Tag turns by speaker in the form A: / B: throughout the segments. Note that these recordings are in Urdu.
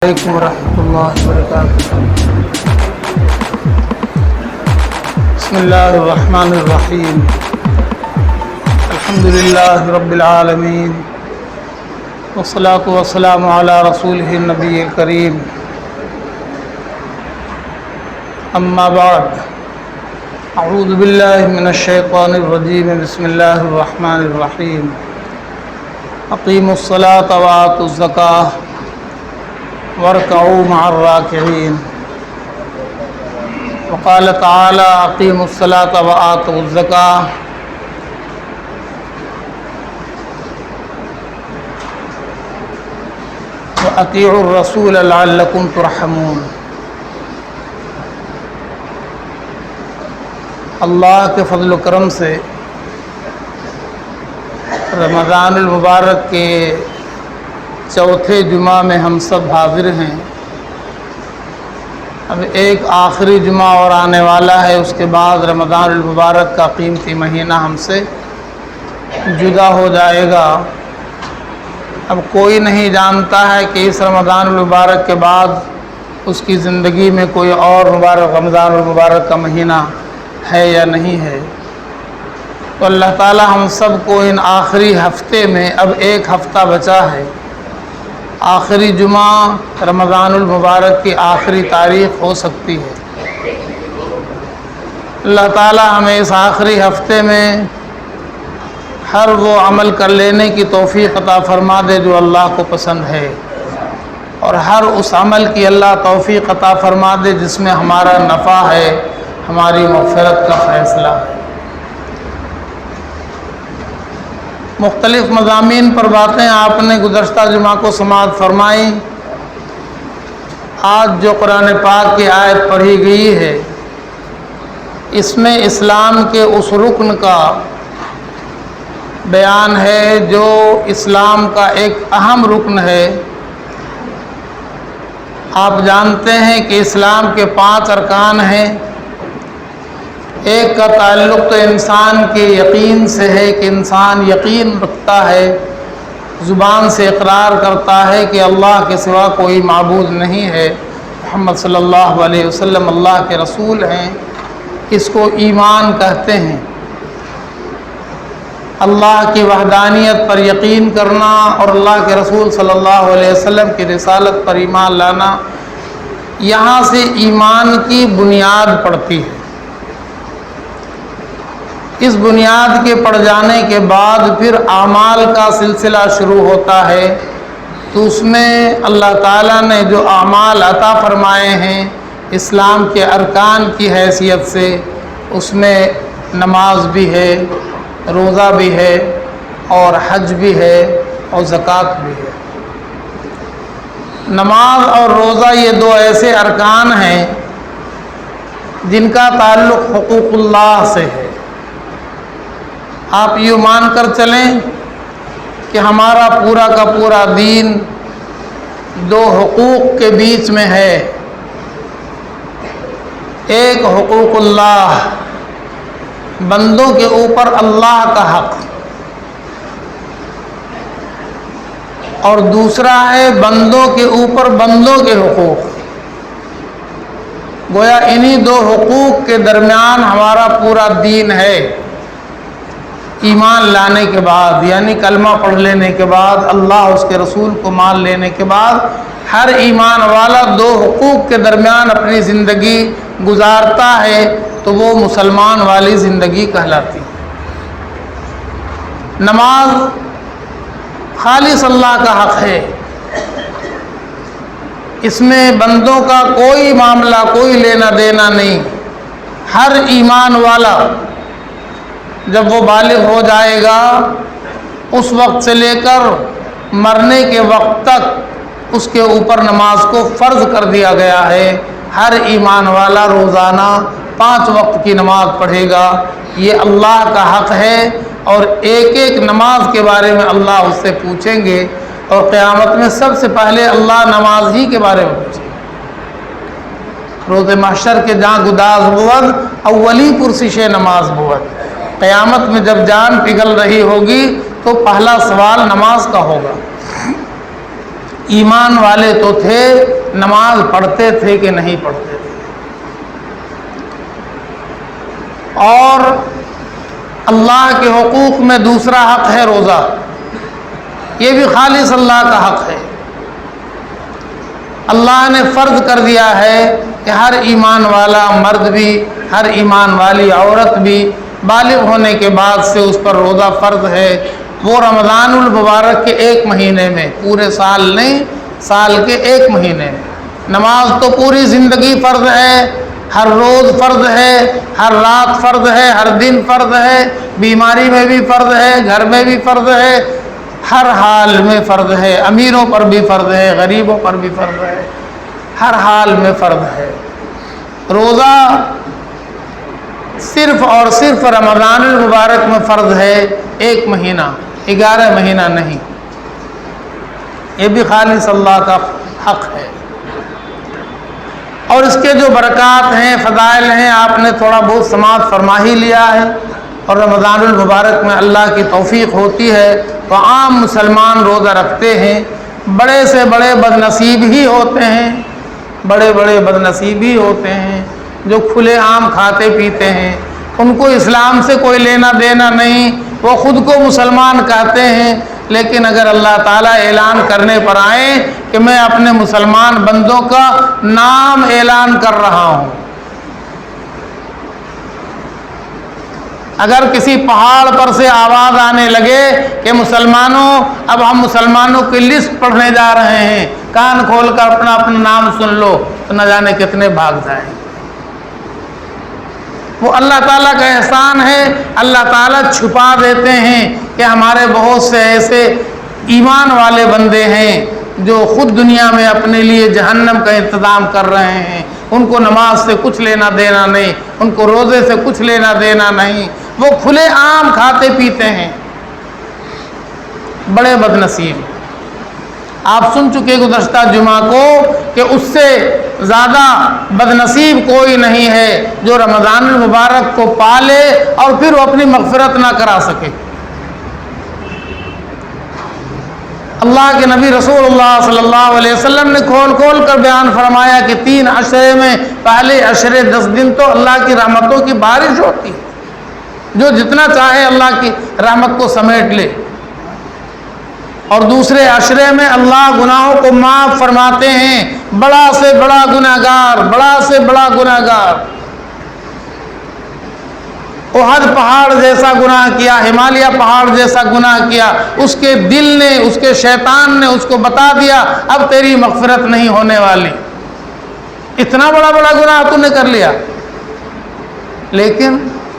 A: علیکم ورحمۃ اللہ وبرکاتہ۔ بسم اللہ الرحمن الرحیم، الحمد للہ رب العالمین، والصلاة والسلام علی رسولہ النبی الکریم، اما بعد، اعوذ باللہ من الشیطان الرجیم، بسم اللہ الرحمن الرحیم، اقیموا الصلاة وآتوا الزکاة وارکعوا مع الراکعین، وقال تعالی اقیموا الصلاة وآتوا الزکاة وأطیعوا الرسول لعلکم ترحمون۔ اللہ کے فضل و کرم سے رمضان المبارک کے چوتھے جمعہ میں ہم سب حاضر ہیں۔ اب ایک آخری جمعہ اور آنے والا ہے، اس کے بعد رمضان المبارک کا قیمتی مہینہ ہم سے جدا ہو جائے گا۔ اب کوئی نہیں جانتا ہے کہ اس رمضان المبارک کے بعد اس کی زندگی میں کوئی اور مبارک رمضان المبارک کا مہینہ ہے یا نہیں ہے۔ تو اللہ تعالی ہم سب کو ان آخری ہفتے میں، اب ایک ہفتہ بچا ہے، آخری جمعہ رمضان المبارک کی آخری تاریخ ہو سکتی ہے، اللہ تعالی ہمیں اس آخری ہفتے میں ہر وہ عمل کر لینے کی توفیق عطا فرما دے جو اللہ کو پسند ہے، اور ہر اس عمل کی اللہ توفیق عطا فرما دے جس میں ہمارا نفع ہے، ہماری مغفرت کا فیصلہ ہے۔ مختلف مضامین پر باتیں آپ نے گزشتہ جمعہ کو سماعت فرمائی۔ آج جو قرآن پاک کی آیت پڑھی گئی ہے، اس میں اسلام کے اس رکن کا بیان ہے جو اسلام کا ایک اہم رکن ہے۔ آپ جانتے ہیں کہ اسلام کے 5 ارکان ہیں۔ ایک کا تعلق تو انسان کے یقین سے ہے کہ انسان یقین رکھتا ہے، زبان سے اقرار کرتا ہے کہ اللہ کے سوا کوئی معبود نہیں ہے، محمد صلی اللہ علیہ وسلم اللہ کے رسول ہیں، اس کو ایمان کہتے ہیں۔ اللہ کی وحدانیت پر یقین کرنا اور اللہ کے رسول صلی اللہ علیہ وسلم کی رسالت پر ایمان لانا، یہاں سے ایمان کی بنیاد پڑتی ہے۔ اس بنیاد کے پڑ جانے کے بعد پھر اعمال کا سلسلہ شروع ہوتا ہے، تو اس میں اللہ تعالیٰ نے جو اعمال عطا فرمائے ہیں اسلام کے ارکان کی حیثیت سے، اس میں نماز بھی ہے، روزہ بھی ہے، اور حج بھی ہے، اور زکوٰۃ بھی ہے۔ نماز اور روزہ یہ 2 ایسے ارکان ہیں جن کا تعلق حقوق اللہ سے ہے۔ آپ یہ مان کر چلیں کہ ہمارا پورا کا پورا دین 2 حقوق کے بیچ میں ہے۔ ایک حقوق اللہ، بندوں کے اوپر اللہ کا حق، اور دوسرا ہے بندوں کے اوپر بندوں کے حقوق۔ گویا انہی 2 حقوق کے درمیان ہمارا پورا دین ہے۔ ایمان لانے کے بعد، یعنی کلمہ پڑھ لینے کے بعد، اللہ اس کے رسول کو مان لینے کے بعد، ہر ایمان والا 2 حقوق کے درمیان اپنی زندگی گزارتا ہے، تو وہ مسلمان والی زندگی کہلاتی ہے۔ نماز خالص اللہ کا حق ہے، اس میں بندوں کا کوئی معاملہ، کوئی لینا دینا نہیں۔ ہر ایمان والا جب وہ بالغ ہو جائے گا، اس وقت سے لے کر مرنے کے وقت تک اس کے اوپر نماز کو فرض کر دیا گیا ہے۔ ہر ایمان والا روزانہ 5 وقت کی نماز پڑھے گا، یہ اللہ کا حق ہے، اور ایک ایک نماز کے بارے میں اللہ اس سے پوچھیں گے، اور قیامت میں سب سے پہلے اللہ نماز ہی کے بارے میں پوچھیں گے۔ روز محشر کے جہاں گداز بود، اولی پرسش نماز بود۔ قیامت میں جب جان پگھل رہی ہوگی تو پہلا سوال نماز کا ہوگا۔ ایمان والے تو تھے، نماز پڑھتے تھے کہ نہیں پڑھتے تھے؟ اور اللہ کے حقوق میں دوسرا حق ہے روزہ، یہ بھی خالص اللہ کا حق ہے۔ اللہ نے فرض کر دیا ہے کہ ہر ایمان والا مرد بھی، ہر ایمان والی عورت بھی بالغ ہونے کے بعد سے اس پر روزہ فرض ہے۔ وہ رمضان المبارک کے ایک مہینے میں، پورے سال نہیں، سال کے ایک مہینے میں۔ نماز تو پوری زندگی فرض ہے، ہر روز فرض ہے، ہر رات فرض ہے، ہر دن فرض ہے، بیماری میں بھی فرض ہے، گھر میں بھی فرض ہے، ہر حال میں فرض ہے، امیروں پر بھی فرض ہے، غریبوں پر بھی فرض ہے، ہر حال میں فرض ہے۔ روزہ صرف اور صرف رمضان المبارک میں فرض ہے، ایک مہینہ، 11 مہینہ نہیں۔ یہ بھی خالص اللہ کا حق ہے۔ اور اس کے جو برکات ہیں، فضائل ہیں، آپ نے تھوڑا بہت سماعت فرما ہی لیا ہے۔ اور رمضان المبارک میں اللہ کی توفیق ہوتی ہے تو عام مسلمان روزہ رکھتے ہیں۔ بڑے سے بڑے بد نصیب ہی ہوتے ہیں، بڑے بڑے بد نصیب ہی ہوتے ہیں جو کھلے عام کھاتے پیتے ہیں، ان کو اسلام سے کوئی لینا دینا نہیں، وہ خود کو مسلمان کہتے ہیں، لیکن اگر اللہ تعالیٰ اعلان کرنے پر آئیں کہ میں اپنے مسلمان بندوں کا نام اعلان کر رہا ہوں، اگر کسی پہاڑ پر سے آواز آنے لگے کہ مسلمانوں اب ہم مسلمانوں کی لسٹ پڑھنے جا رہے ہیں، کان کھول کر اپنا اپنا نام سن لو، تو نہ جانے کتنے بھاگ جائیں۔ وہ اللہ تعالیٰ کا احسان ہے، اللہ تعالیٰ چھپا دیتے ہیں کہ ہمارے بہت سے ایسے ایمان والے بندے ہیں جو خود دنیا میں اپنے لیے جہنم کا انتظام کر رہے ہیں، ان کو نماز سے کچھ لینا دینا نہیں، ان کو روزے سے کچھ لینا دینا نہیں، وہ کھلے عام کھاتے پیتے ہیں، بڑے بد نصیب۔ آپ سن چکے گزشتہ جمعہ کو کہ اس سے زیادہ بد نصیب کوئی نہیں ہے جو رمضان المبارک کو پالے اور پھر وہ اپنی مغفرت نہ کرا سکے۔ اللہ کے نبی رسول اللہ صلی اللہ علیہ وسلم نے کھول کھول کر بیان فرمایا کہ 3 عشرے میں، پہلے عشرے 10 دن تو اللہ کی رحمتوں کی بارش ہوتی ہے، جو جتنا چاہے اللہ کی رحمت کو سمیٹ لے، اور دوسرے عشرے میں اللہ گناہوں کو معاف فرماتے ہیں، بڑا سے بڑا گناہگار، بڑا سے بڑا گناہگار، احد پہاڑ جیسا گناہ کیا، ہمالیہ پہاڑ جیسا گناہ کیا، اس کے دل نے، اس کے شیطان نے اس کو بتا دیا اب تیری مغفرت نہیں ہونے والی، اتنا بڑا بڑا گناہ تو نے کر لیا۔ لیکن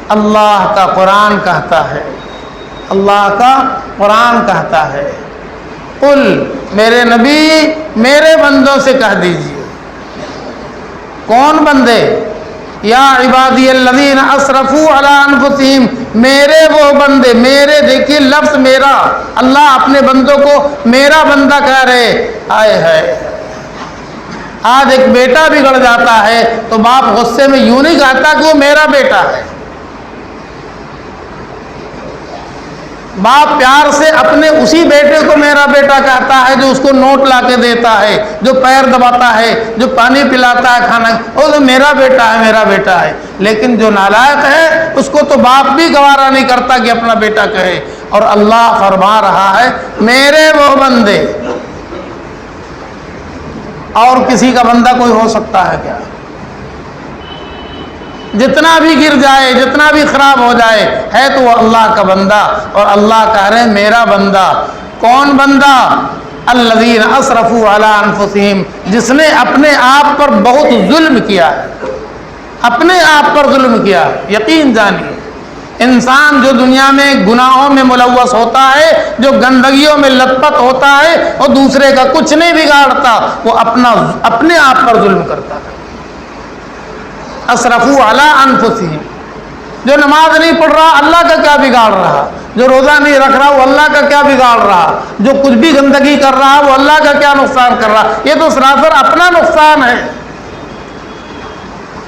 A: اللہ کا قرآن کہتا ہے، اللہ کا قرآن کہتا ہے، قل، میرے نبی میرے بندوں سے کہہ دیجئے۔ کون بندے؟ یا عبادی الذین اسرفوا علی انفسہم، میرے وہ بندے، میرے، دیکھیے لفظ میرا، اللہ اپنے بندوں کو میرا بندہ کہہ رہے، آئے ہے۔ آج ایک بیٹا بگڑ جاتا ہے تو باپ غصے میں یوں نہیں کہتا کہ وہ میرا بیٹا ہے، باپ پیار سے اپنے اسی بیٹے کو میرا بیٹا کہتا ہے جو اس کو نوٹ لا کے دیتا ہے، جو پیر دباتا ہے، جو پانی پلاتا ہے، کھانا، وہ تو میرا بیٹا ہے، میرا بیٹا ہے۔ لیکن جو نالائق ہے اس کو تو باپ بھی گوارا نہیں کرتا کہ اپنا بیٹا کہے، اور اللہ فرما رہا ہے میرے وہ بندے۔ اور کسی کا بندہ کوئی ہو سکتا ہے کیا؟ جتنا بھی گر جائے، جتنا بھی خراب ہو جائے، ہے تو وہ اللہ کا بندہ، اور اللہ کہہ رہے ہیں میرا بندہ۔ کون بندہ؟ الذین اسرفوا علی انفسہم، جس نے اپنے آپ پر بہت ظلم کیا ہے، اپنے آپ پر ظلم کیا۔ یقین جانیے انسان جو دنیا میں گناہوں میں ملوث ہوتا ہے، جو گندگیوں میں لت پت ہوتا ہے، وہ دوسرے کا کچھ نہیں بگاڑتا، وہ اپنے آپ پر ظلم کرتا ہے۔ اسرفوا علی انفسہم، جو نماز نہیں پڑھ رہا اللہ کا کیا بگاڑ رہا، جو روزہ نہیں رکھ رہا وہ اللہ کا کیا بگاڑ رہا، جو کچھ بھی گندگی کر رہا وہ اللہ کا کیا نقصان کر رہا، یہ تو سراسر اپنا نقصان ہے۔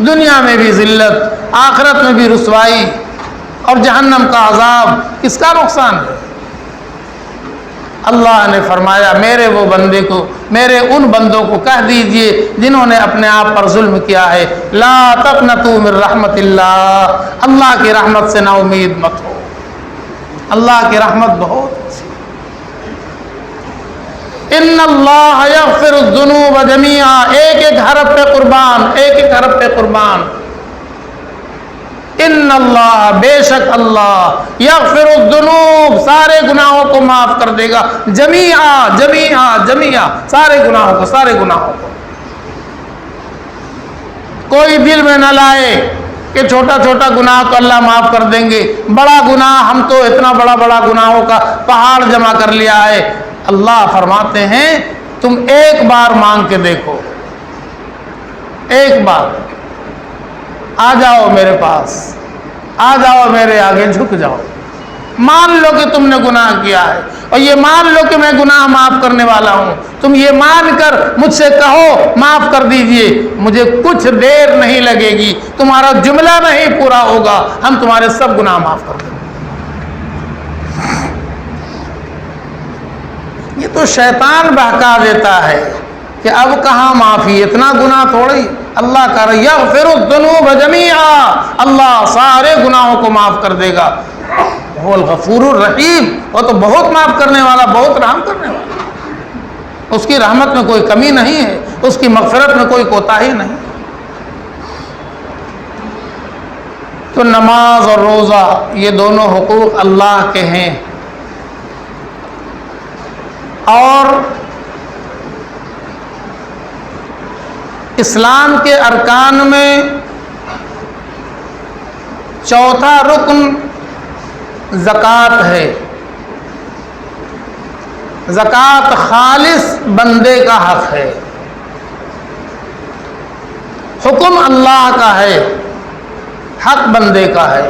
A: دنیا میں بھی ذلت، آخرت میں بھی رسوائی، اور جہنم کا عذاب، کس کا نقصان ہے؟ اللہ نے فرمایا میرے ان بندوں کو کہہ دیجئے جنہوں نے اپنے آپ پر ظلم کیا ہے، لا تقنطوا من رحمت اللہ، اللہ کی رحمت سے نا امید مت ہو، اللہ کی رحمت بہت اچھی۔ ان اللہ یغفر الذنوب جمیعا، ایک ایک حرف پہ قربان، ایک ایک حرف پہ قربان۔ ان اللہ، بے شک اللہ، یغفر الذنوب، سارے گناہوں کو معاف کر دے گا، جمیعا جمیعا جمیعا، سارے گناہوں کو، سارے گناہوں کو۔ کوئی دل میں نہ لائے کہ چھوٹا چھوٹا گناہ تو اللہ معاف کر دیں گے، بڑا گناہ ہم تو اتنا بڑا گناہوں کا پہاڑ جمع کر لیا ہے۔ اللہ فرماتے ہیں تم ایک بار مانگ کے دیکھو، ایک بار آ جاؤ میرے پاس، آ جاؤ میرے آگے جھک جاؤ، مان لو کہ تم نے گناہ کیا ہے، اور یہ مان لو کہ میں گناہ معاف کرنے والا ہوں، تم یہ مان کر مجھ سے کہو معاف کر دیجئے، مجھے کچھ دیر نہیں لگے گی، تمہارا جملہ نہیں پورا ہوگا، ہم تمہارے سب گناہ معاف کر دیں گے۔ یہ تو شیطان بہکا دیتا ہے کہ اب کہاں معافی، اتنا گناہ تھوڑی، اللہ کا یغفر الذنوب جمیعا، اللہ سارے گناہوں کو معاف کر دے گا، وہ الغفور الرحیم، وہ تو بہت معاف کرنے والا، بہت رحم کرنے والا، اس کی رحمت میں کوئی کمی نہیں ہے، اس کی مغفرت میں کوئی کوتاہی نہیں۔ تو نماز اور روزہ یہ دونوں حقوق اللہ کے ہیں، اور اسلام کے ارکان میں چوتھا رکن زکوٰۃ ہے۔ زکوٰۃ خالص بندے کا حق ہے، حکم اللہ کا ہے، حق بندے کا ہے،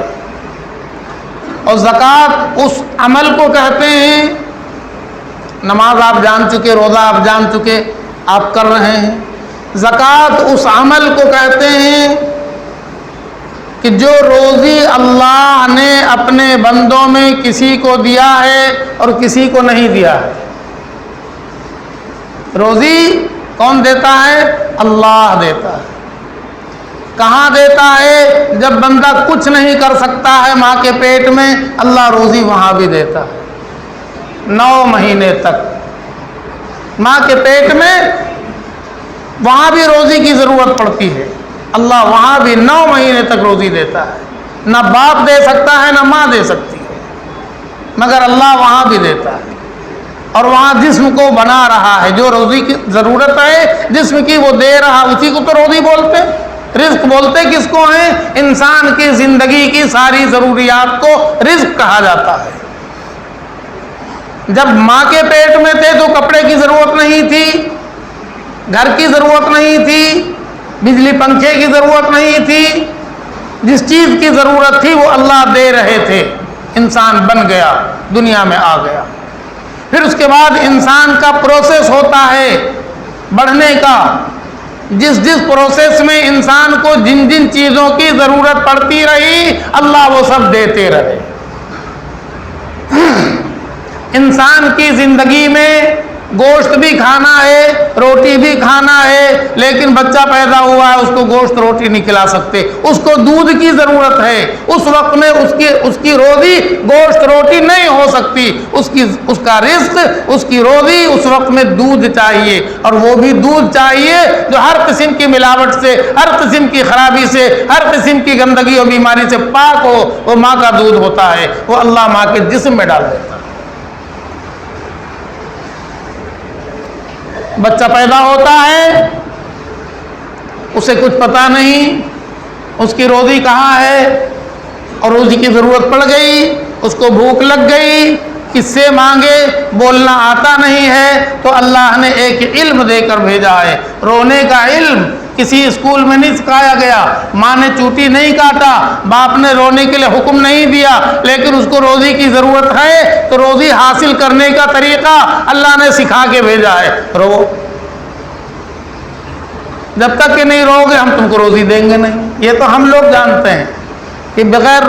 A: اور زکوٰۃ اس عمل کو کہتے ہیں، نماز آپ جان چکے، روزہ آپ جان چکے، آپ کر رہے ہیں، زکوٰۃ اس عمل کو کہتے ہیں کہ جو روزی اللہ نے اپنے بندوں میں کسی کو دیا ہے اور کسی کو نہیں دیا ہے۔ روزی کون دیتا ہے؟ اللہ دیتا ہے۔ کہاں دیتا ہے؟ جب بندہ کچھ نہیں کر سکتا ہے ماں کے پیٹ میں، اللہ روزی وہاں بھی دیتا ہے، 9 مہینے تک ماں کے پیٹ میں، وہاں بھی روزی کی ضرورت پڑتی ہے، اللہ وہاں بھی 9 مہینے تک روزی دیتا ہے، نہ باپ دے سکتا ہے نہ ماں دے سکتی ہے، مگر اللہ وہاں بھی دیتا ہے، اور وہاں جسم کو بنا رہا ہے، جو روزی کی ضرورت ہے جسم کی وہ دے رہا، اسی کو تو روزی بولتے، رزق بولتے کس کو ہیں؟ انسان کی زندگی کی ساری ضروریات کو رزق کہا جاتا ہے۔ جب ماں کے پیٹ میں تھے تو کپڑے کی ضرورت نہیں تھی، گھر کی ضرورت نہیں تھی، بجلی پنکھے کی ضرورت نہیں تھی، جس چیز کی ضرورت تھی وہ اللہ دے رہے تھے، انسان بن گیا، دنیا میں آ گیا، پھر اس کے بعد انسان کا پروسیس ہوتا ہے بڑھنے کا، جس پروسیس میں انسان کو جن جن چیزوں کی ضرورت پڑتی رہی اللہ وہ سب دیتے رہے۔ انسان کی زندگی میں گوشت بھی کھانا ہے، روٹی بھی کھانا ہے، لیکن بچہ پیدا ہوا ہے، اس کو گوشت روٹی نہیں کھلا سکتے، اس کو دودھ کی ضرورت ہے، اس وقت میں اس کی روزی گوشت روٹی نہیں ہو سکتی، اس کا رزق، اس کی روزی اس وقت میں دودھ چاہیے، اور وہ بھی دودھ چاہیے جو ہر قسم کی ملاوٹ سے، ہر قسم کی خرابی سے، ہر قسم کی گندگی اور بیماری سے پاک ہو، وہ ماں کا دودھ ہوتا ہے، وہ اللہ ماں کے جسم میں ڈال دیتا ہے۔ بچہ پیدا ہوتا ہے، اسے کچھ پتہ نہیں اس کی روزی کہاں ہے، اور روزی کی ضرورت پڑ گئی، اس کو بھوک لگ گئی، کس سے مانگے، بولنا آتا نہیں ہے، تو اللہ نے ایک علم دے کر بھیجا ہے، رونے کا علم۔ کسی اسکول میں نہیں سکھایا گیا، ماں نے چوٹی نہیں کاٹا، باپ نے رونے کے لیے حکم نہیں دیا، لیکن اس کو روزی کی ضرورت ہے تو روزی حاصل کرنے کا طریقہ اللہ نے سکھا کے بھیجا ہے، رو، جب تک کہ نہیں رو گے ہم تم کو روزی دیں گے نہیں۔ یہ تو ہم لوگ جانتے ہیں کہ بغیر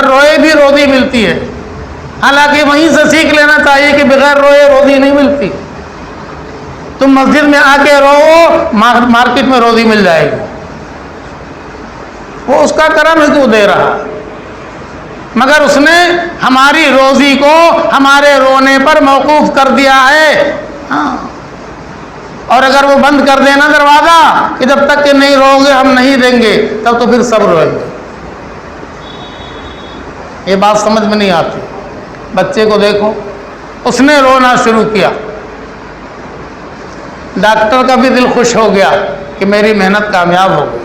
A: روئے بھی روزی ملتی ہے، حالانکہ وہیں سے سیکھ لینا چاہیے کہ بغیر روئے روزی نہیں ملتی. تم مسجد میں آ کے رو، مارکیٹ میں روزی مل جائے گی. وہ اس کا کرم ہے کہ وہ دے رہا، مگر اس نے ہماری روزی کو ہمارے رونے پر موقوف کر دیا ہے. ہاں، اور اگر وہ بند کر دینا دروازہ کہ جب تک کہ نہیں رو گے ہم نہیں دیں گے، تب تو پھر سب روئیں گے. یہ بات سمجھ میں نہیں آتی. بچے کو دیکھو، اس نے رونا شروع کیا، ڈاکٹر کا بھی دل خوش ہو گیا کہ میری محنت کامیاب ہو گئی.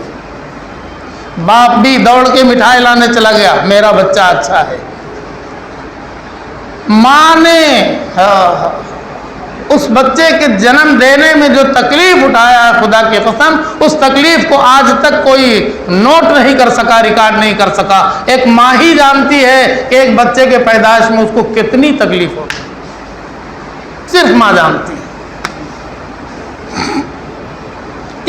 A: باپ بھی دوڑ کے مٹھائی لانے چلا گیا، میرا بچہ اچھا ہے. ماں نے اس بچے کے جنم دینے میں جو تکلیف اٹھایا ہے، خدا کی قسم اس تکلیف کو آج تک کوئی نوٹ نہیں کر سکا، ریکارڈ نہیں کر سکا. ایک ماں ہی جانتی ہے کہ ایک بچے کے پیدائش میں اس کو کتنی تکلیف ہوتی، صرف ماں جانتی ہے.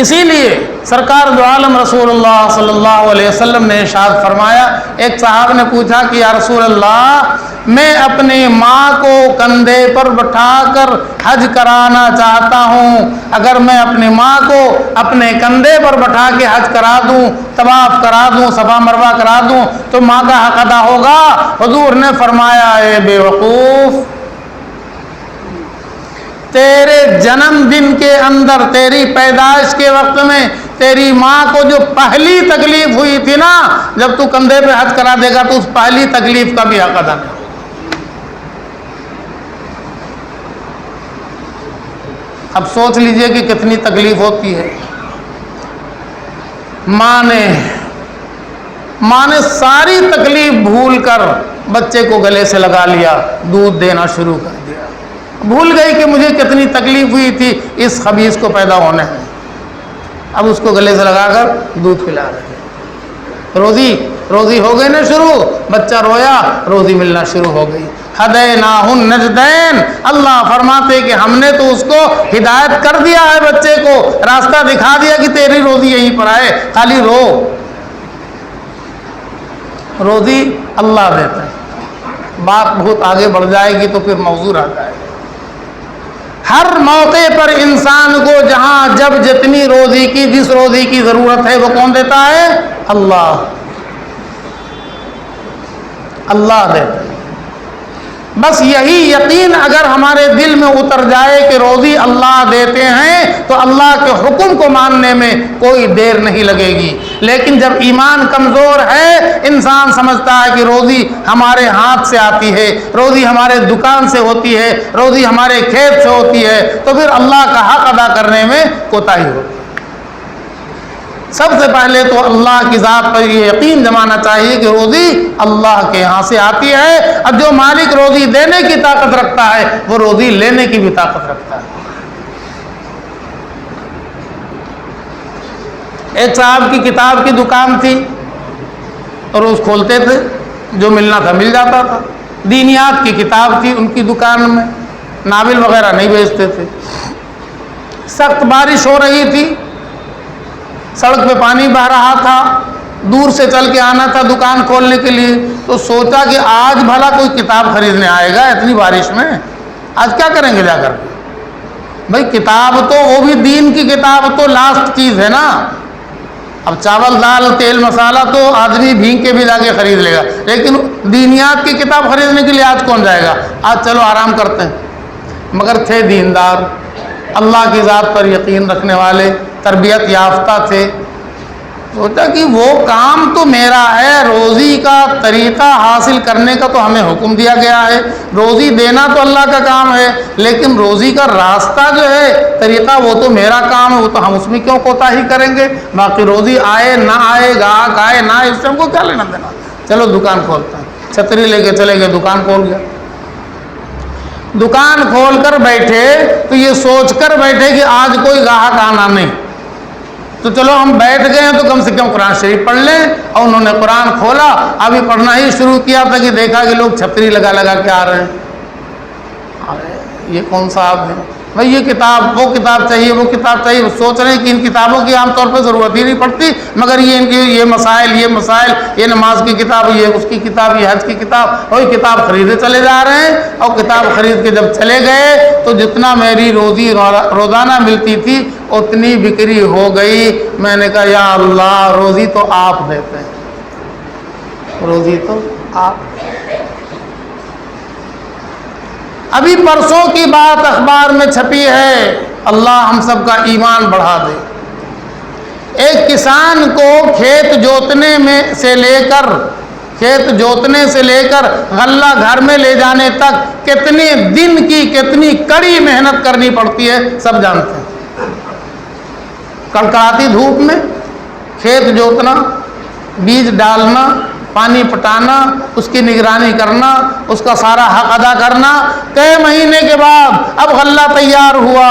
A: اسی لیے سرکار دو عالم رسول اللہ صلی اللہ علیہ وسلم نے ارشاد فرمایا، ایک صاحب نے پوچھا کہ یا رسول اللہ، میں اپنی ماں کو کندھے پر بٹھا کر حج کرانا چاہتا ہوں، اگر میں اپنی ماں کو اپنے کندھے پر بٹھا کے حج کرا دوں، طواف کرا دوں، صفا مروہ کرا دوں، تو ماں کا حق ادا ہوگا؟ حضور نے فرمایا، اے بے وقوف، تیرے جنم دن کے اندر، تیری پیدائش کے وقت میں تیری ماں کو جو پہلی تکلیف ہوئی تھی نا، جب تو کندھے پہ حج کرا دے گا تو اس پہلی تکلیف کا بھی حق ادا نہیں ہوگا. اب سوچ لیجئے کہ کتنی تکلیف ہوتی ہے. ماں نے ساری تکلیف بھول کر بچے کو گلے سے لگا لیا، دودھ دینا شروع کر دیا. بھول گئی کہ مجھے کتنی تکلیف ہوئی تھی اس خبیث کو پیدا ہونے میں. اب اس کو گلے سے لگا کر دودھ پلا رہے ہیں. روزی ہو گئی نا شروع، بچہ رویا، روزی ملنا شروع ہو گئی. ہدیناہ النجدین، اللہ فرماتے کہ ہم نے تو اس کو ہدایت کر دیا ہے، بچے کو راستہ دکھا دیا کہ تیری روزی یہیں پر آئے، خالی رو. روزی اللہ دیتا ہے. بات بہت آگے بڑھ جائے گی تو پھر موضوع آ جائے گا. ہر موقع پر انسان کو جہاں جب جتنی روزی کی، جس روزی کی ضرورت ہے وہ کون دیتا ہے؟ اللہ. اللہ دیتا ہے. بس یہی یقین اگر ہمارے دل میں اتر جائے کہ روزی اللہ دیتے ہیں تو اللہ کے حکم کو ماننے میں کوئی دیر نہیں لگے گی. لیکن جب ایمان کمزور ہے، انسان سمجھتا ہے کہ روزی ہمارے ہاتھ سے آتی ہے، روزی ہمارے دکان سے ہوتی ہے، روزی ہمارے کھیت سے ہوتی ہے، تو پھر اللہ کا حق ادا کرنے میں کوتاہی ہوتی ہے. سب سے پہلے تو اللہ کی ذات پر یہ یقین جمانا چاہیے کہ روزی اللہ کے یہاں سے آتی ہے، اور جو مالک روزی دینے کی طاقت رکھتا ہے وہ روزی لینے کی بھی طاقت رکھتا ہے. ایک صاحب کی کتاب کی دکان تھی، روز کھولتے تھے، جو ملنا تھا مل جاتا تھا. دینیات کی کتاب تھی ان کی دکان میں، ناول وغیرہ نہیں بیچتے تھے. سخت بارش ہو رہی تھی، سڑک پہ پانی بہ رہا تھا، دور سے چل کے آنا تھا دکان کھولنے کے لیے. تو سوچا کہ آج بھلا کوئی کتاب خریدنے آئے گا اتنی بارش میں، آج کیا کریں گے جا کر کے. بھائی کتاب تو وہ بھی دین کی کتاب تو لاسٹ چیز ہے نا. اب چاول دال تیل مسالہ تو آدمی بھینگ کے بھی جا کے خرید لے گا، لیکن دینیات کی کتاب خریدنے کے لیے آج کون جائے گا؟ آج چلو آرام کرتے ہیں. مگر تھے دیندار، اللہ کی ذات پر یقین رکھنے والے، تربیت یافتہ تھے. سوچا کہ وہ کام تو میرا ہے، روزی کا طریقہ حاصل کرنے کا تو ہمیں حکم دیا گیا ہے، روزی دینا تو اللہ کا کام ہے، لیکن روزی کا راستہ جو ہے، طریقہ، وہ تو میرا کام ہے، وہ تو ہم اس میں کیوں کوتاہی کریں گے؟ باقی روزی آئے نہ آئے، گاہک آئے نہ آئے، اس سے ہم کو کیا لینا دینا. چلو دکان کھولتا ہے. چھتری لے کے چلے گئے، دکان کھول گیا. دکان کھول کر بیٹھے تو یہ سوچ کر بیٹھے کہ آج کوئی گاہک آنا نہیں، تو چلو ہم بیٹھ گئے ہیں تو کم سے کم قرآن شریف پڑھ لیں. اور انہوں نے قرآن کھولا، ابھی پڑھنا ہی شروع کیا تھا کہ دیکھا کہ لوگ چھتری لگا لگا کے آ رہے ہیں. یہ کون صاحب ہیں؟ بھائی یہ کتاب وہ کتاب چاہیے، وہ کتاب چاہیے، وہ سوچ رہے ہیں کہ ان کتابوں کی عام طور پہ ضرورت ہی نہیں پڑتی، مگر ان کی یہ مسائل، یہ نماز کی کتاب، یہ اس کی کتاب، یہ حج کی کتاب، وہی کتاب خریدے چلے جا رہے ہیں۔ اور کتاب خرید کے جب چلے گئے تو جتنا میری روزی روزانہ ملتی تھی اتنی بکری ہو گئی۔ میں نے کہا یا اللہ، روزی تو آپ دیتے ہیں، روزی تو آپ۔ ابھی پرسوں کی بات اخبار میں چھپی ہے، اللہ ہم سب کا ایمان بڑھا دے۔ ایک کسان کو کھیت جوتنے سے لے کر غلہ گھر میں لے جانے تک کتنے دن کی کتنی کڑی محنت کرنی پڑتی ہے سب جانتے ہیں۔ کڑکڑاتی دھوپ میں کھیت جوتنا، بیج ڈالنا، پانی پٹانا، اس کی نگرانی کرنا، اس کا سارا حق ادا کرنا۔ کئی مہینے کے بعد اب غلہ تیار ہوا،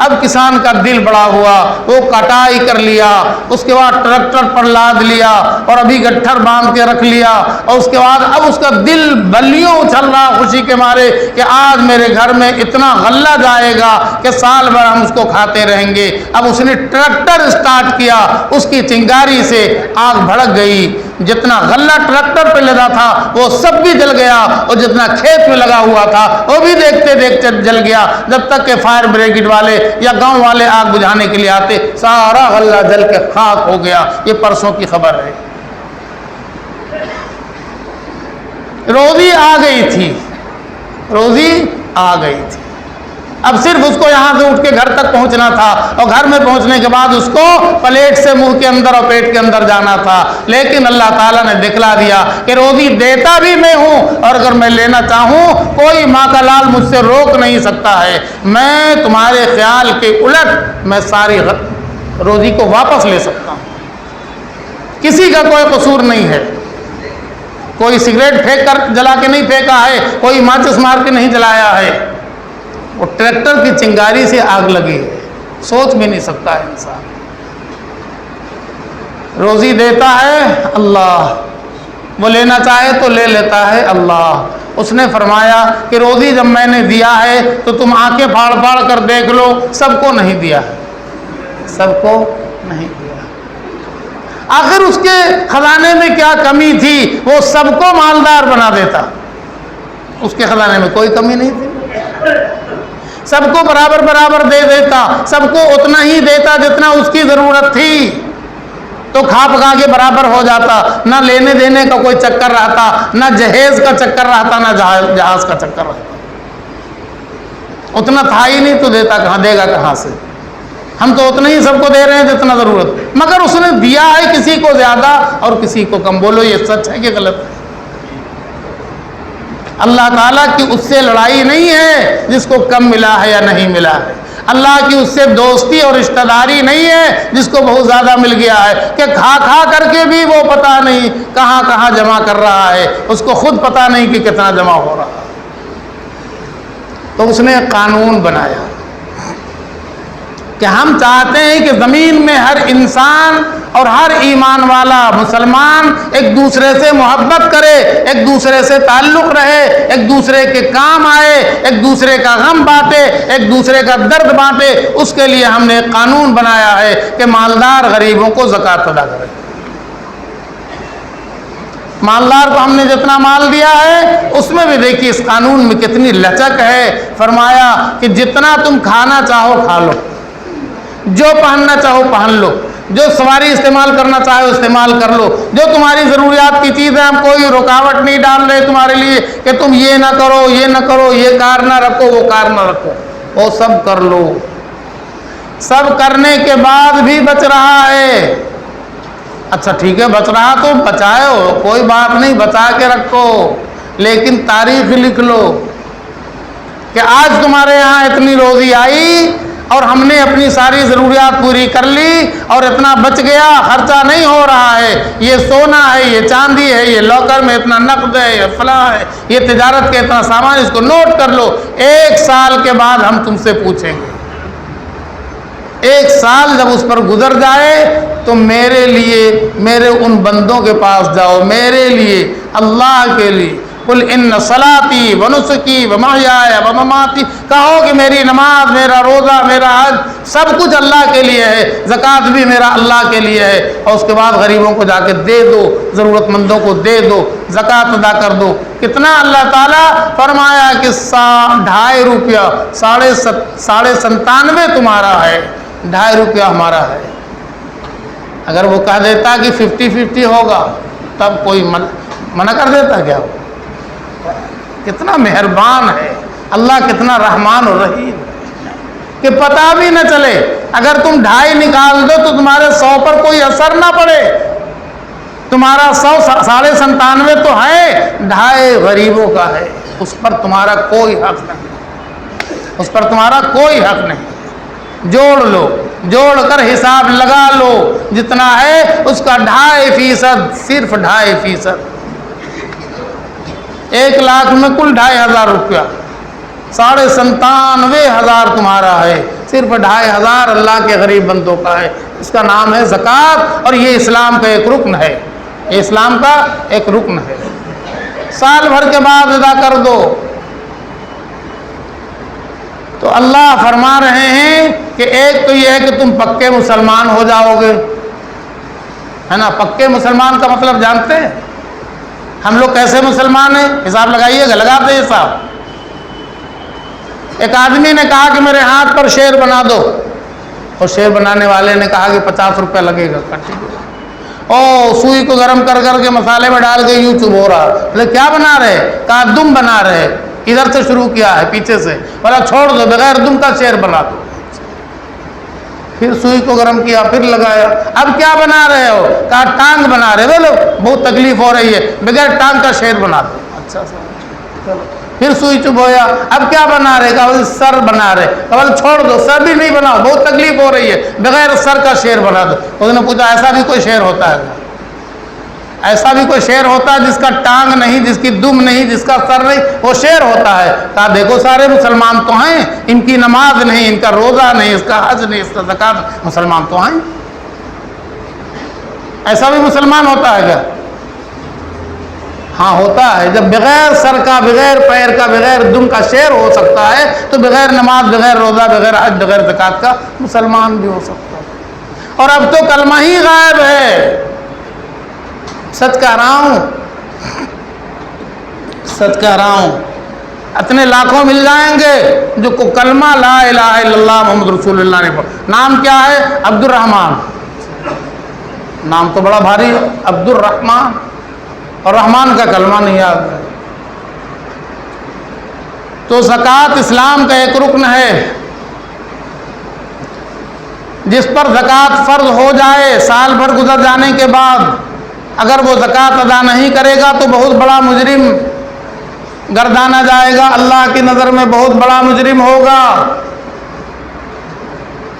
A: اب کسان کا دل بڑا ہوا، وہ کٹائی کر لیا، اس کے بعد ٹریکٹر پر لاد لیا اور ابھی گٹھر باندھ کے رکھ لیا، اور اس کے بعد اب اس کا دل بلیوں اچھل رہا خوشی کے مارے کہ آج میرے گھر میں اتنا غلہ جائے گا کہ سال بھر ہم اس کو کھاتے رہیں گے۔ اب اس نے ٹریکٹر اسٹارٹ کیا، اس کی چنگاری سے آگ بھڑک گئی، جتنا غلہ ٹریکٹر پہ لگا تھا وہ سب بھی جل گیا، اور جتنا کھیت میں لگا ہوا تھا وہ بھی دیکھتے دیکھتے جل گیا، جب تک کہ فائر بریگیڈ والے یا گاؤں والے آگ بجھانے کے لیے آتے سارا غلہ جل کے خاک ہو گیا۔ یہ پرسوں کی خبر ہے۔ روزی آ گئی تھی، روزی آ گئی تھی، اب صرف اس کو یہاں سے اٹھ کے گھر تک پہنچنا تھا، اور گھر میں پہنچنے کے بعد اس کو پلیٹ سے منہ کے اندر اور پیٹ کے اندر جانا تھا۔ لیکن اللہ تعالیٰ نے دکھلا دیا کہ روزی دیتا بھی میں ہوں، اور اگر میں لینا چاہوں کوئی ماں کا لال مجھ سے روک نہیں سکتا ہے۔ میں تمہارے خیال کے الٹ میں ساری روزی کو واپس لے سکتا ہوں، کسی کا کوئی قصور نہیں ہے۔ کوئی سگریٹ پھینک کر جلا کے نہیں پھینکا ہے، کوئی ماچس مار کے نہیں جلایا ہے، وہ ٹریکٹر کی چنگاری سے آگ لگی ہے، سوچ بھی نہیں سکتا ہے انسان۔ روزی دیتا ہے اللہ، وہ لینا چاہے تو لے لیتا ہے اللہ۔ اس نے فرمایا کہ روزی جب میں نے دیا ہے تو تم آنکھیں پھاڑ پھاڑ کر دیکھ لو، سب کو نہیں دیا ہے، سب کو نہیں دیا۔ آخر اس کے خزانے میں کیا کمی تھی؟ وہ سب کو مالدار بنا دیتا، اس کے خزانے میں کوئی کمی نہیں تھی، سب کو برابر برابر دے دیتا، سب کو اتنا ہی دیتا جتنا اس کی ضرورت تھی، تو کھا پکا کے برابر ہو جاتا، نہ لینے دینے کا کوئی چکر رہتا، نہ جہیز کا چکر رہتا، نہ جہاز کا چکر رہتا۔ اتنا تھا ہی نہیں تو دیتا کہاں، دے گا کہاں سے؟ ہم تو اتنا ہی سب کو دے رہے ہیں جتنا ضرورت، مگر اس نے دیا ہے کسی کو زیادہ اور کسی کو کم۔ بولو یہ سچ ہے کہ غلط ہے؟ اللہ تعالیٰ کی اس سے لڑائی نہیں ہے جس کو کم ملا ہے یا نہیں ملا ہے، اللہ کی اس سے دوستی اور رشتہ داری نہیں ہے جس کو بہت زیادہ مل گیا ہے کہ کھا کھا کر کے بھی وہ پتہ نہیں کہاں کہاں جمع کر رہا ہے، اس کو خود پتہ نہیں کہ کتنا جمع ہو رہا ہے۔ تو اس نے ایک قانون بنایا کہ ہم چاہتے ہیں کہ زمین میں ہر انسان اور ہر ایمان والا مسلمان ایک دوسرے سے محبت کرے، ایک دوسرے سے تعلق رہے، ایک دوسرے کے کام آئے، ایک دوسرے کا غم بانٹے، ایک دوسرے کا درد بانٹے۔ اس کے لیے ہم نے ایک قانون بنایا ہے کہ مالدار غریبوں کو زکوٰۃ ادا کرے۔ مالدار کو ہم نے جتنا مال دیا ہے اس میں بھی دیکھیے اس قانون میں کتنی لچک ہے۔ فرمایا کہ جتنا تم کھانا چاہو کھا لو، جو پہننا چاہو پہن لو، جو سواری استعمال کرنا چاہو استعمال کر لو، جو تمہاری ضروریات کی چیز ہے ہم کوئی رکاوٹ نہیں ڈال رہے تمہارے لیے کہ تم یہ نہ کرو، یہ نہ کرو، یہ کار نہ رکھو، وہ کار نہ رکھو، وہ سب کر لو۔ سب کرنے کے بعد بھی بچ رہا ہے، اچھا ٹھیک ہے بچ رہا تو بچاؤ، کوئی بات نہیں، بچا کے رکھو، لیکن تاریخ لکھ لو کہ آج تمہارے یہاں اتنی روزی آئی اور ہم نے اپنی ساری ضروریات پوری کر لی اور اتنا بچ گیا، خرچہ نہیں ہو رہا ہے، یہ سونا ہے، یہ چاندی ہے، یہ لاکر میں اتنا نقد ہے، یہ فلاں ہے، یہ تجارت کے اتنا سامان، اس کو نوٹ کر لو، 1 سال کے بعد ہم تم سے پوچھیں گے۔ 1 سال جب اس پر گزر جائے تو میرے لیے، میرے ان بندوں کے پاس جاؤ، میرے لیے، اللہ کے لیے قل ان صلاتی و نسکی و محیای و مماتی، کہو کہ میری نماز، میرا روزہ، میرا حج سب کچھ اللہ کے لیے ہے، زکوٰۃ بھی میرا اللہ کے لیے ہے، اور اس کے بعد غریبوں کو جا کے دے دو، ضرورت مندوں کو دے دو، زکوٰۃ ادا کر دو۔ کتنا اللہ تعالیٰ فرمایا کہ 2.5 روپیہ، 97.5 تمہارا ہے، 2.5 روپیہ ہمارا ہے۔ اگر وہ کہہ دیتا کہ 50-50 ہوگا تب کوئی منع کر دیتا کیا؟ کتنا مہربان ہے اللہ، کتنا رحمان اور رحیم کہ پتہ بھی نہ چلے، اگر تم 2.5 نکال دو تو تمہارے 100 پر کوئی اثر نہ پڑے، تمہارا 100 97.5 تو ہے، 2.5 غریبوں کا ہے، اس پر تمہارا کوئی حق نہیں، اس پر تمہارا کوئی حق نہیں۔ جوڑ لو، جوڑ کر حساب لگا لو، جتنا ہے اس کا 2.5%، صرف 2.5%۔ 1 لاکھ میں کل 2.5 روپیہ، 97.5 تمہارا ہے، صرف 2.5 اللہ کے غریب بندوں کا ہے۔ اس کا نام ہے زکوٰۃ، اور یہ اسلام کا ایک رکن ہے، یہ اسلام کا ایک رکن ہے۔ سال بھر کے بعد ادا کر دو۔ تو اللہ فرما رہے ہیں کہ ایک تو یہ ہے کہ تم پکے مسلمان ہو جاؤ گے، ہے نا؟ پکے مسلمان کا مطلب جانتے ہیں ہم لوگ کیسے مسلمان ہیں؟ حساب لگائیے گا، لگاتے ہیں حساب۔ ایک آدمی نے کہا کہ میرے ہاتھ پر شیر بنا دو، اور شیر بنانے والے نے کہا کہ 50 روپیہ لگے گا۔ او سوئی کو گرم کر کر کے مسالے میں ڈال کے یوں چبھو رہا، بولے کیا بنا رہے؟ کہا دم بنا رہے۔ ادھر سے شروع کیا ہے پیچھے سے، بولا چھوڑ دو، بغیر دم کا شیر بنا دو۔ پھر سوئی کو گرم کیا، پھر لگایا، اب کیا بنا رہے ہو؟ کہا ٹانگ بنا رہے۔ بولو بہت تکلیف ہو رہی ہے، بغیر ٹانگ کا شیر بنا دو۔ اچھا چلو، پھر سوئی چبھویا، اب کیا بنا رہے؟ کہا سر بنا رہے۔ کہا چھوڑ دو، سر بھی نہیں بناؤ، بہت تکلیف ہو رہی ہے، بغیر سر کا شیر بنا دو۔ اس نے پوچھا ایسا بھی کوئی شیر ہوتا ہے؟ ایسا بھی کوئی شیر ہوتا ہے جس کا ٹانگ نہیں، جس کی دم نہیں، جس کا سر نہیں، وہ شیر ہوتا ہے؟ کہا دیکھو سارے مسلمان تو ہیں، ان کی نماز نہیں، ان کا روزہ نہیں، اس کا حج نہیں، اس کا زکوٰۃ، مسلمان تو ہیں۔ ایسا بھی مسلمان ہوتا ہے کیا؟ ہاں ہوتا ہے، جب بغیر سر کا، بغیر پیر کا، بغیر دم کا شیر ہو سکتا ہے تو بغیر نماز، بغیر روزہ، بغیر حج، بغیر زکوٰۃ کا مسلمان بھی ہو سکتا ہے۔ اور اب تو کلمہ ہی غائب ہے، سچ کہہ رہا ہوں، سچ کہہ رہا ہوں، اتنے لاکھوں مل جائیں گے جو کو کلمہ لا الہ الا اللہ محمد رسول اللہ نے پڑھا۔ نام کیا ہے؟ عبد الرحمن۔ نام تو بڑا بھاری ہے، عبد الرحمن، اور رحمان کا کلمہ نہیں یاد ہے۔ تو زکوٰۃ اسلام کا ایک رکن ہے، جس پر زکوٰۃ فرض ہو جائے، سال بھر گزر جانے کے بعد اگر وہ زکوٰۃ ادا نہیں کرے گا تو بہت بڑا مجرم گردانا جائے گا، اللہ کی نظر میں بہت بڑا مجرم ہوگا۔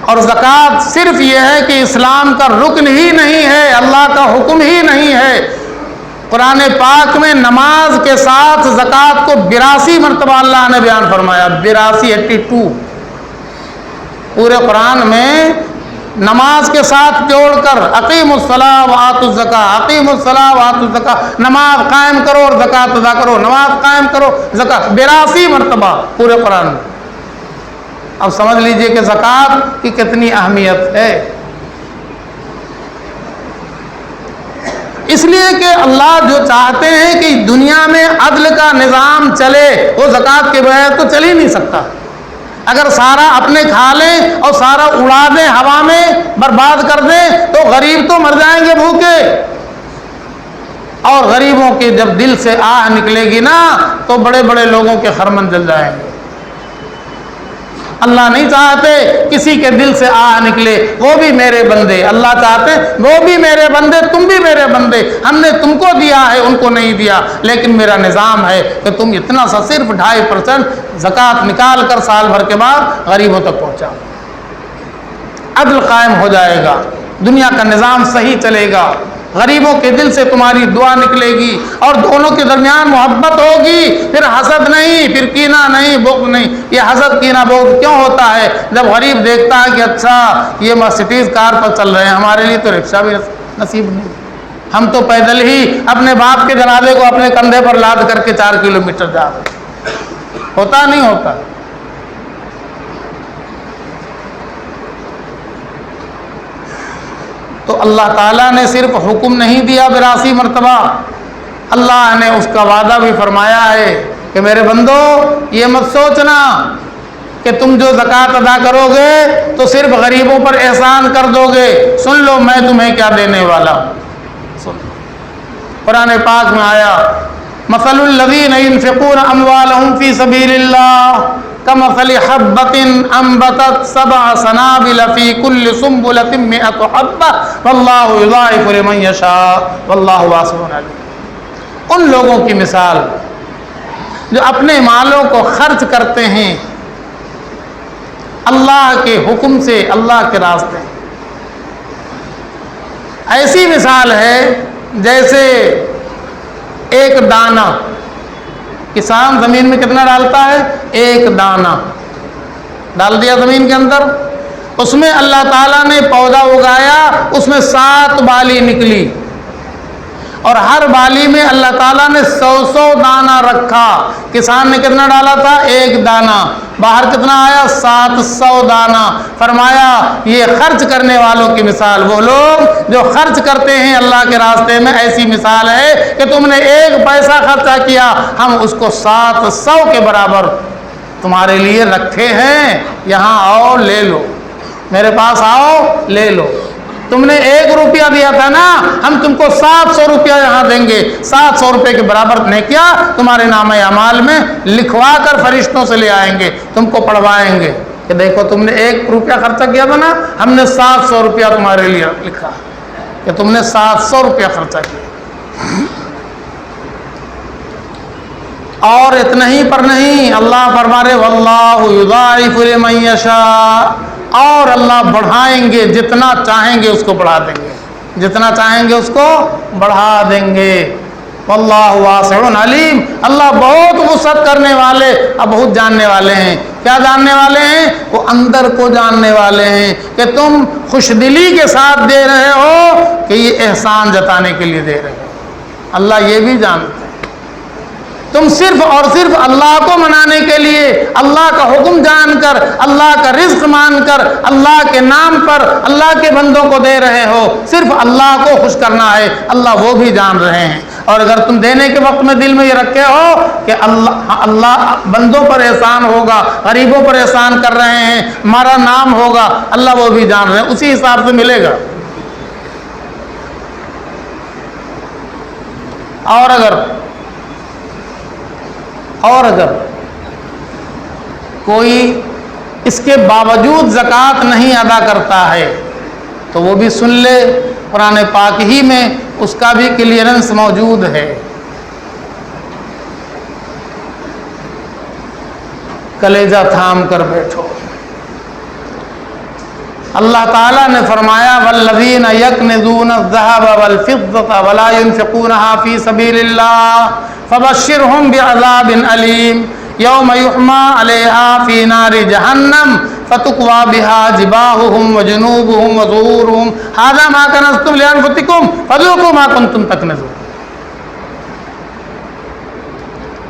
A: اور زکوٰۃ صرف یہ ہے کہ اسلام کا رکن ہی نہیں ہے، اللہ کا حکم ہی نہیں ہے۔ قرآن پاک میں نماز کے ساتھ زکوٰۃ کو 82 مرتبہ اللہ نے بیان فرمایا، 82 پورے قرآن میں نماز کے ساتھ جوڑ کر اقیموا الصلاۃ وآتوا الزکاۃ، اقیموا الصلاۃ وآتوا الزکاۃ، نماز قائم کرو اور زکوٰۃ ادا کرو، نماز قائم کرو زکوٰۃ، 82 مرتبہ پورے قرآن میں۔ اب سمجھ لیجئے کہ زکوٰۃ کی کتنی اہمیت ہے۔ اس لیے کہ اللہ جو چاہتے ہیں کہ دنیا میں عدل کا نظام چلے، وہ زکوٰۃ کے بغیر تو چل ہی نہیں سکتا۔ اگر سارا اپنے کھا لیں اور سارا اڑا دیں، ہوا میں برباد کر دیں، تو غریب تو مر جائیں گے بھوکے، اور غریبوں کے جب دل سے آہ نکلے گی نا تو بڑے بڑے لوگوں کے خرمن جل جائیں گے۔ اللہ نہیں چاہتے کسی کے دل سے آہ نکلے، وہ بھی میرے بندے، اللہ چاہتے وہ بھی میرے بندے، تم بھی میرے بندے، ہم نے تم کو دیا ہے، ان کو نہیں دیا، لیکن میرا نظام ہے کہ تم اتنا سا صرف 2.5% زکوٰۃ نکال کر سال بھر کے بعد غریبوں تک پہنچاؤ۔ عدل قائم ہو جائے گا، دنیا کا نظام صحیح چلے گا، غریبوں کے دل سے تمہاری دعا نکلے گی، اور دونوں کے درمیان محبت ہوگی، پھر حسد نہیں، پھر کینہ نہیں، بغض نہیں۔ یہ حسد کینہ بغض کیوں ہوتا ہے؟ جب غریب دیکھتا ہے کہ اچھا یہ مرسیڈیز کار پر چل رہے ہیں، ہمارے لیے تو رکشہ بھی نصیب نہیں، ہم تو پیدل ہی اپنے باپ کے جنازے کو اپنے کندھے پر لاد کر کے 4 کلومیٹر جا رہے، ہوتا نہیں ہوتا؟ تو اللہ تعالیٰ نے صرف حکم نہیں دیا 82 مرتبہ، اللہ نے اس کا وعدہ بھی فرمایا ہے کہ میرے بندو یہ مت سوچنا کہ تم جو زکوٰۃ ادا کرو گے تو صرف غریبوں پر احسان کر دو گے، سن لو میں تمہیں کیا دینے والا ہوں۔ قرآن پاک میں آیا مثل الذین ينفقون اموالهم فی سبیل اللہ کمثل حبۃ انبتت 7 سنابل فی کل سنبلۃ 100 حبۃ واللہ یضاعف لمن یشاء واللہ واسع علیم۔ ان لوگوں کی مثال جو اپنے مالوں کو خرچ کرتے ہیں اللہ کے حکم سے، اللہ کے راستے، ایسی مثال ہے جیسے ایک دانہ، کسان زمین میں کتنا ڈالتا ہے؟ 1 دانہ ڈال دیا زمین کے اندر، اس میں اللہ تعالیٰ نے پودا اگایا، اس میں 7 بالی نکلی، اور ہر بالی میں اللہ تعالیٰ نے 100 دانہ رکھا۔ کسان نے کتنا ڈالا تھا؟ 1 دانہ، باہر کتنا آیا؟ 700 دانہ۔ فرمایا یہ خرچ کرنے والوں کی مثال، وہ لوگ جو خرچ کرتے ہیں اللہ کے راستے میں، ایسی مثال ہے کہ تم نے 1 پیسہ خرچہ کیا، ہم اس کو 700 کے برابر تمہارے لیے رکھے ہیں، یہاں آؤ لے لو، میرے پاس آؤ لے لو۔ تم نے 1 روپیہ دیا تھا نا، ہم تم کو 700 روپیہ یہاں دیں گے، 700 روپے کے برابر نے کیا تمہارے نامہ اعمال میں لکھوا کر فرشتوں سے لے آئیں گے، تم کو پڑھوائیں گے کہ دیکھو تم نے 1 روپیہ خرچہ کیا تھا نا، ہم نے 700 روپیہ تمہارے لیے لکھا کہ تم نے 700 روپیہ خرچہ کیا۔ اور اتنا ہی پر نہیں، اللہ فرما رہے واللہ یضاعف لمن یشاء، اور اللہ بڑھائیں گے، جتنا چاہیں گے اس کو بڑھا دیں گے، جتنا چاہیں گے اس کو بڑھا دیں گے۔ واللہ واسع علیم، اللہ بہت وسعت کرنے والے اور بہت جاننے والے ہیں۔ کیا جاننے والے ہیں؟ وہ اندر کو جاننے والے ہیں کہ تم خوش دلی کے ساتھ دے رہے ہو کہ یہ احسان جتانے کے لیے دے رہے ہو، اللہ یہ بھی جانتے ہیں۔ تم صرف اور صرف اللہ کو منانے کے لیے، اللہ کا حکم جان کر، اللہ کا رزق مان کر، اللہ کے نام پر اللہ کے بندوں کو دے رہے ہو، صرف اللہ کو خوش کرنا ہے، اللہ وہ بھی جان رہے ہیں۔ اور اگر تم دینے کے وقت میں دل میں یہ رکھے ہو کہ اللہ بندوں پر احسان ہوگا، غریبوں پر احسان کر رہے ہیں، ہمارا نام ہوگا، اللہ وہ بھی جان رہے ہیں، اسی حساب سے ملے گا۔ اور اگر کوئی اس کے باوجود زکوٰۃ نہیں ادا کرتا ہے تو وہ بھی سن لے، قرآن پاک ہی میں اس کا بھی کلیئرنس موجود ہے۔ کلیجہ تھام کر بیٹھو، اللہ تعالیٰ نے فرمایا والذین یکنزون الذھب والفضة ولا ينفقونها فی سبیل اللہ فبشرهم بعذاب علیم یوم یحمى علیہا فی نار جہنم فتکوی بها جباہهم وجنوبهم وظہورهم ھذا ما کنزتم لانفسکم فذوقوا ما کنتم تکنزون۔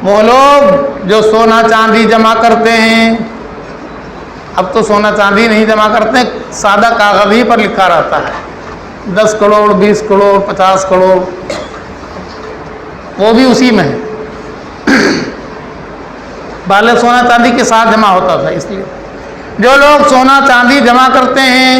A: وہ لوگ جو سونا چاندی جمع کرتے ہیں، اب تو سونا چاندی نہیں جمع کرتے ہیں، سادہ کاغذ ہی پر لکھا رہتا ہے 10 کروڑ 20 کروڑ 50 کروڑ، وہ بھی اسی میں ہے، پہلے سونا چاندی کے ساتھ جمع ہوتا تھا۔ اس لیے جو لوگ سونا چاندی جمع کرتے ہیں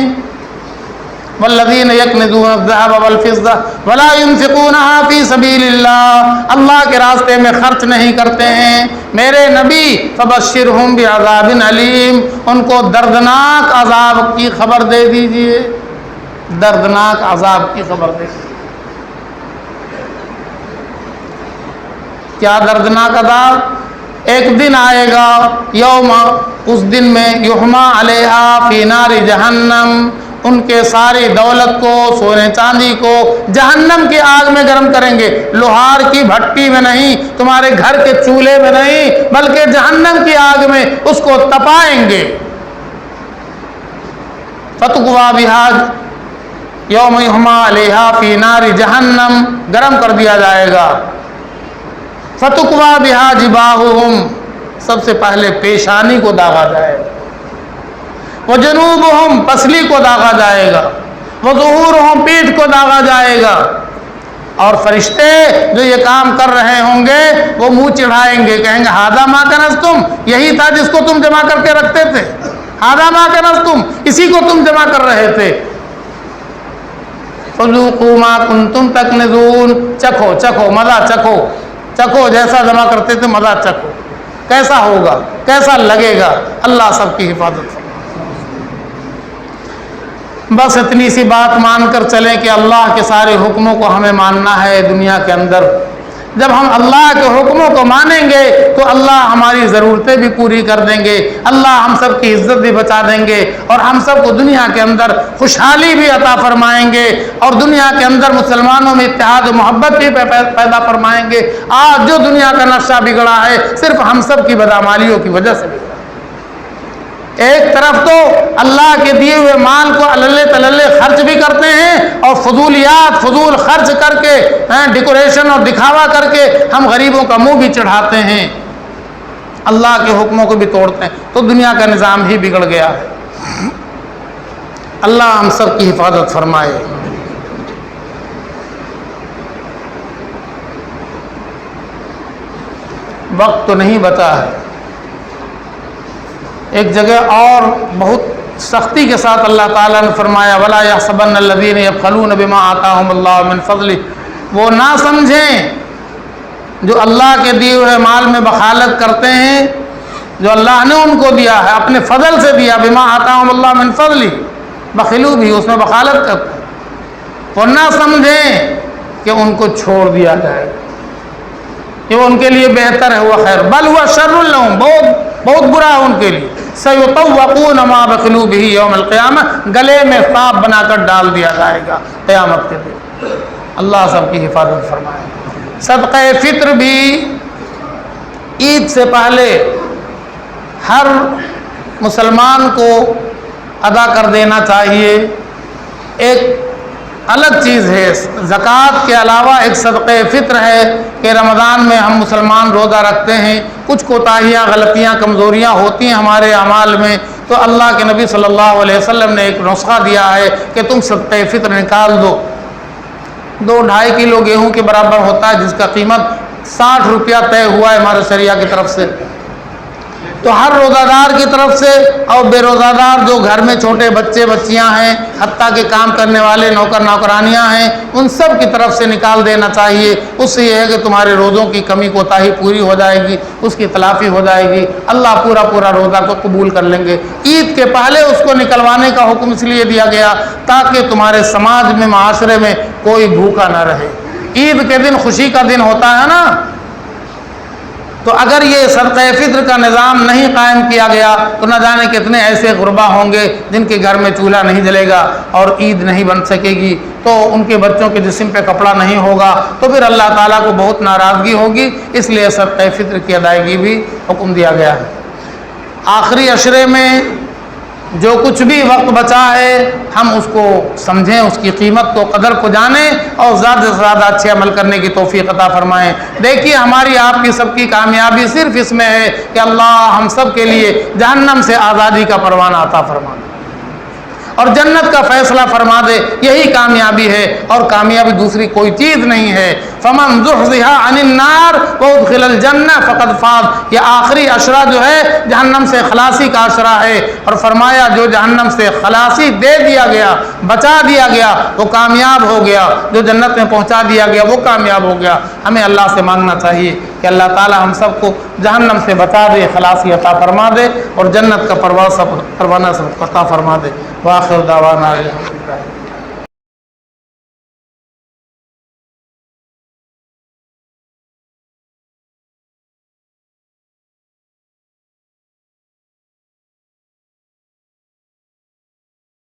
A: والذین یکنزون الذھب والفضة ولا ينفقونها فی سبیل اللہ، اللہ کے راستے میں خرچ نہیں کرتے ہیں، میرے نبی فبشرہم بعذاب علیم، ان کو دردناک عذاب کی خبر دے دیجئے، دردناک عذاب کی خبر دے دیجئے۔ کیا دردناک عذاب؟ ایک دن آئے گا، یوم، اس دن میں یحمى علیہا فی نار جہنم، ان کے ساری دولت کو، سونے چاندی کو جہنم کی آگ میں گرم کریں گے، لوہار کی بھٹی میں نہیں، تمہارے گھر کے چولہے میں نہیں، بلکہ جہنم کی آگ میں اس کو تپائیں گے۔ فتقوا بها یوم یحما علیہا فی نار جہنم، گرم کر دیا جائے گا. فتکویٰ بہا جباہہم، سب سے پہلے پیشانی کو داغا جائے گا. وجنوبہم، پسلی کو داغا جائے گا. وظہورہم، پیٹھ کو داغا جائے گا. اور فرشتے جو یہ کام کر رہے ہوں گے وہ منہ چڑھائیں گے، کہیں گے ھذا ما کنزتم، یہی تھا جس کو تم جمع کر کے رکھتے تھے. ھذا ما کنزتم، اسی کو تم جمع کر رہے تھے. فذوقوا ما کنتم تکنزون، چکھو چکھو مزہ چکھو، چکھو جیسا جمع کرتے تھے مزہ چکھو، کیسا ہوگا، کیسا لگے گا. اللہ سب کی حفاظت. بس اتنی سی بات مان کر چلیں کہ اللہ کے سارے حکموں کو ہمیں ماننا ہے دنیا کے اندر. جب ہم اللہ کے حکموں کو مانیں گے تو اللہ ہماری ضرورتیں بھی پوری کر دیں گے، اللہ ہم سب کی عزت بھی بچا دیں گے، اور ہم سب کو دنیا کے اندر خوشحالی بھی عطا فرمائیں گے، اور دنیا کے اندر مسلمانوں میں اتحاد و محبت بھی پیدا فرمائیں گے. آج جو دنیا کا نقشہ بگڑا ہے صرف ہم سب کی بدعمالیوں کی وجہ سے بگڑا. ایک طرف تو اللہ کے دیے ہوئے مال کو اللہ تللے خرچ بھی کرتے ہیں، اور فضولیات فضول خرچ کر کے ڈیکوریشن اور دکھاوا کر کے ہم غریبوں کا منہ بھی چڑھاتے ہیں، اللہ کے حکموں کو بھی توڑتے ہیں. تو دنیا کا نظام ہی بگڑ گیا ہے. اللہ ہم سب کی حفاظت فرمائے. وقت تو نہیں بچا ہے. ایک جگہ اور بہت سختی کے ساتھ اللہ تعالیٰ نے فرمایا وَلَا يَحْسَبَنَّ الَّذِينَ يَبْخَلُونَ بِمَا آتَاهُمُ اللَّهُ مِنْ فَضْلِهِ، وہ نہ سمجھیں جو اللہ کے دیے ہوئے مال میں بخالت کرتے ہیں، جو اللہ نے ان کو دیا ہے اپنے فضل سے دیا. بِمَا آتَاهُمُ اللَّهُ مِنْ فَضْلِهِ، بخیلو بھی اس میں بخالت کرتے ہیں. وہ نہ سمجھیں کہ ان کو چھوڑ دیا جائے کہ وہ ان کے لیے بہتر ہے، وہ خیر، بل هو شر لهم، بہت برا ہے ان کے لیے. سَيُطَوَّقُونَ مَا بَخِلُوا بِهِ يَوْمَ الْقِيَامَةِ، گلے میں سانپ بنا کر ڈال دیا جائے گا قیامت کے دن. اللہ سب کی حفاظت فرمائے. صدقہ فطر بھی عید سے پہلے ہر مسلمان کو ادا کر دینا چاہیے. ایک الگ چیز ہے، زکوٰۃ کے علاوہ ایک صدقہ فطر ہے کہ رمضان میں ہم مسلمان روزہ رکھتے ہیں، کچھ کوتاہیاں غلطیاں کمزوریاں ہوتی ہیں ہمارے اعمال میں، تو اللہ کے نبی صلی اللہ علیہ وسلم نے ایک نسخہ دیا ہے کہ تم صدقہ فطر نکال دو. 2-2.5 کلو گیہوں کے برابر ہوتا ہے، جس کا قیمت 60 روپیہ طے ہوا ہے ہمارے شریعہ کی طرف سے. تو ہر روزہ دار کی طرف سے اور بے روزہ دار جو گھر میں چھوٹے بچے بچیاں ہیں، حتیٰ کہ کام کرنے والے نوکر نوکرانیاں ہیں، ان سب کی طرف سے نکال دینا چاہیے. اس سے یہ ہے کہ تمہارے روزوں کی کمی کوتاہی پوری ہو جائے گی، اس کی تلافی ہو جائے گی، اللہ پورا روزہ کو قبول کر لیں گے. عید کے پہلے اس کو نکلوانے کا حکم اس لیے دیا گیا تاکہ تمہارے سماج میں معاشرے میں کوئی بھوکا نہ رہے. عید کے دن خوشی کا دن ہوتا ہے نا، تو اگر یہ صدقہ فطر کا نظام نہیں قائم کیا گیا تو نہ جانے کتنے ایسے غربا ہوں گے جن کے گھر میں چولہا نہیں جلے گا اور عید نہیں بن سکے گی، تو ان کے بچوں کے جسم پہ کپڑا نہیں ہوگا، تو پھر اللہ تعالیٰ کو بہت ناراضگی ہوگی. اس لیے صدقہ فطر کی ادائیگی بھی حکم دیا گیا ہے. آخری عشرے میں جو کچھ بھی وقت بچا ہے ہم اس کو سمجھیں، اس کی قیمت کو قدر کو جانیں، اور زیادہ سے زیادہ اچھے عمل کرنے کی توفیق عطا فرمائیں. دیکھیے ہماری آپ کی سب کی کامیابی صرف اس میں ہے کہ اللہ ہم سب کے لیے جہنم سے آزادی کا پروانہ عطا فرما دے اور جنت کا فیصلہ فرما دے. یہی کامیابی ہے، اور کامیابی دوسری کوئی چیز نہیں ہے. فمن زحزح عن النار وادخل الجنہ فقد فاز. یہ آخری عشرہ جو ہے جہنم سے خلاصی کا عشرہ ہے، اور فرمایا جو جہنم سے خلاصی دے دیا گیا، بچا دیا گیا، وہ کامیاب ہو گیا، جو جنت میں پہنچا دیا گیا وہ کامیاب ہو گیا. ہمیں اللہ سے مانگنا چاہیے کہ اللہ تعالی ہم سب کو جہنم سے بچا دے، خلاصی عطا فرما دے، اور جنت کا پروانہ سب عطا فرما دے. وآخر دعوانا الحمدللہ.